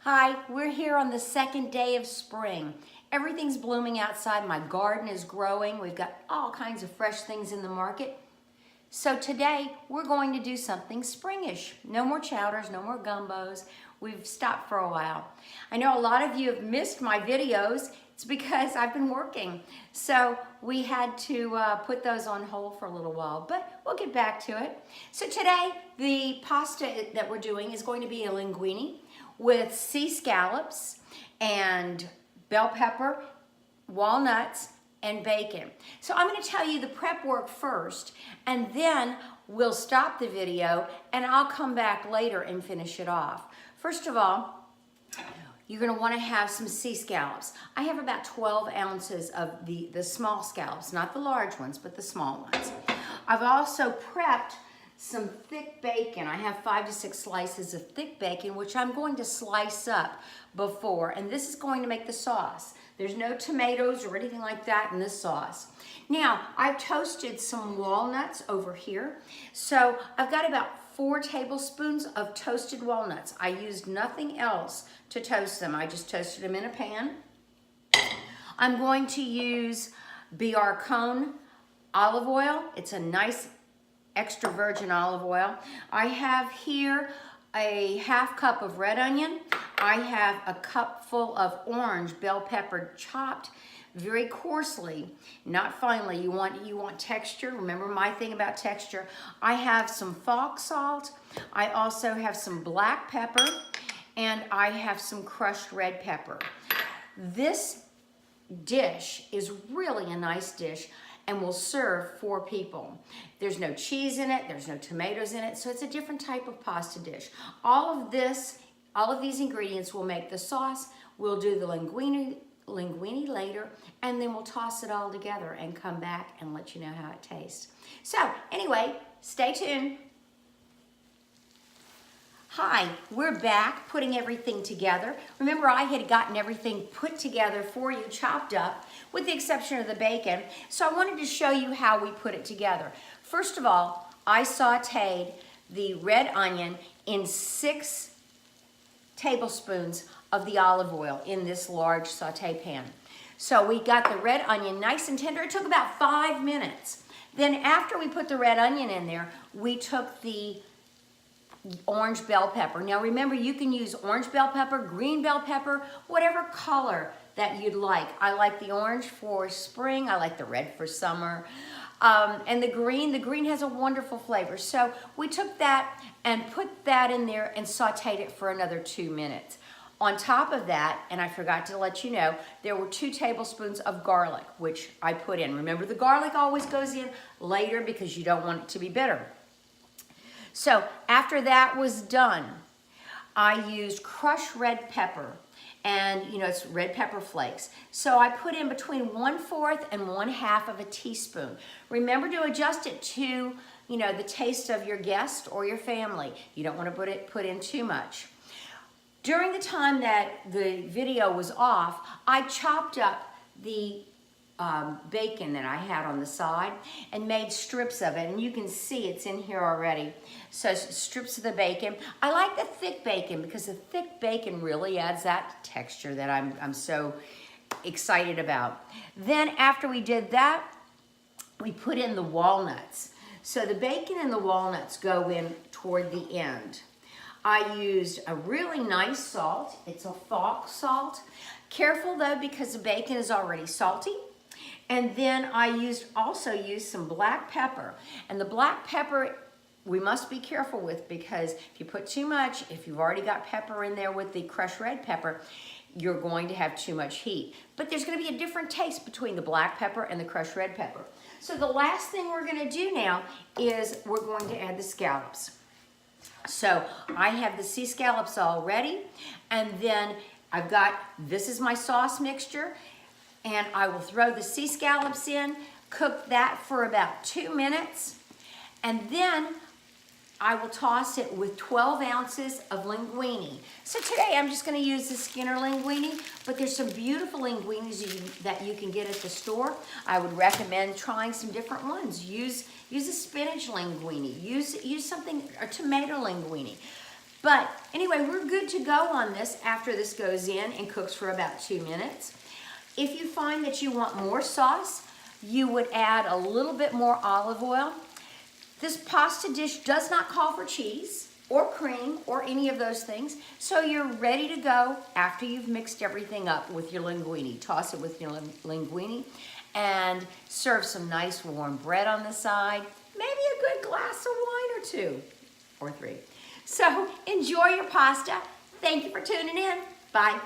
Hi, we're here on the second day of spring. Everything's blooming outside. My garden is growing. We've got all kinds of fresh things in the market. So today we're going to do something springish. No more chowders, no more gumbos. We've stopped for a while. I know a lot of you have missed my videos. It's because I've been working. So we had to put those on hold for a little while, but we'll get back to it. So today the pasta that we're doing is going to be a linguine with sea scallops and bell pepper, walnuts, and bacon. So I'm going to tell you the prep work first, and then we'll stop the video and I'll come back later and finish it off. First of all, you're going to want to have some sea scallops. I have about 12 ounces of the small scallops, not the large ones, but the small ones. I've also prepped some thick bacon. I have 5 to 6 slices of thick bacon, which I'm going to slice up before, and this is going to make the sauce. There's no tomatoes or anything like that in this sauce. Now, I've toasted some walnuts over here. So I've got about 4 tablespoons of toasted walnuts. I used nothing else to toast them. I just toasted them in a pan. I'm going to use BR Cone olive oil. It's a nice extra virgin olive oil. I have here a ½ cup of red onion. I have a cup full of orange bell pepper chopped very coarsely, not finely. You want texture. Remember my thing about texture. I have some Fox salt. I also have some black pepper, and I have some crushed red pepper. This dish is really a nice dish and will serve 4 people. There's no cheese in it, there's no tomatoes in it, so it's a different type of pasta dish. All of these ingredients will make the sauce. We'll do the linguine later, and then we'll toss it all together and come back and let you know how it tastes. So anyway, stay tuned. Hi, we're back putting everything together. Remember, I had gotten everything put together for you, chopped up, with the exception of the bacon. So I wanted to show you how we put it together. First of all, I sauteed the red onion in 6 tablespoons of the olive oil in this large saute pan. So we got the red onion nice and tender. It took about 5 minutes. Then after we put the red onion in there, we took the orange bell pepper. Now remember, you can use orange bell pepper, green bell pepper, whatever color that you'd like. I like the orange for spring. I like the red for summer. And the green has a wonderful flavor. So we took that and put that in there and sauteed it for another 2 minutes. On top of that, and I forgot to let you know, there were 2 tablespoons of garlic, which I put in. Remember, the garlic always goes in later because you don't want it to be bitter. So after that was done, I used crushed red pepper, and it's red pepper flakes. So I put in between 1/4 and 1/2 of a teaspoon. Remember to adjust it to, the taste of your guest or your family. You don't want to put in too much. During the time that the video was off, I chopped up the bacon that I had on the side and made strips of it, and you can see it's in here already. So strips of the bacon. I like the thick bacon because the thick bacon really adds that texture that I'm so excited about. Then after we did that, we put in the walnuts. So the bacon and the walnuts go in toward the end. I used a really nice salt. It's a Fox salt. Careful though, because the bacon is already salty. And then I also used some black pepper. And the black pepper we must be careful with, because if you put too much, if you've already got pepper in there with the crushed red pepper, you're going to have too much heat. But there's going to be a different taste between the black pepper and the crushed red pepper. So the last thing we're going to do now is we're going to add the scallops. So I have the sea scallops all ready, and then this is my sauce mixture, and I will throw the sea scallops in, cook that for about 2 minutes, and then I will toss it with 12 ounces of linguine. So today I'm just going to use the Skinner linguine, but there's some beautiful linguines that you can get at the store. I would recommend trying some different ones. Use a spinach linguine. Use a tomato linguine. But anyway, we're good to go on this after this goes in and cooks for about 2 minutes. If you find that you want more sauce, you would add a little bit more olive oil. This pasta dish does not call for cheese or cream or any of those things, so you're ready to go after you've mixed everything up with your linguine. Toss it with your linguine and serve some nice warm bread on the side, maybe a good glass of wine or 2 or 3. So enjoy your pasta. Thank you for tuning in. Bye.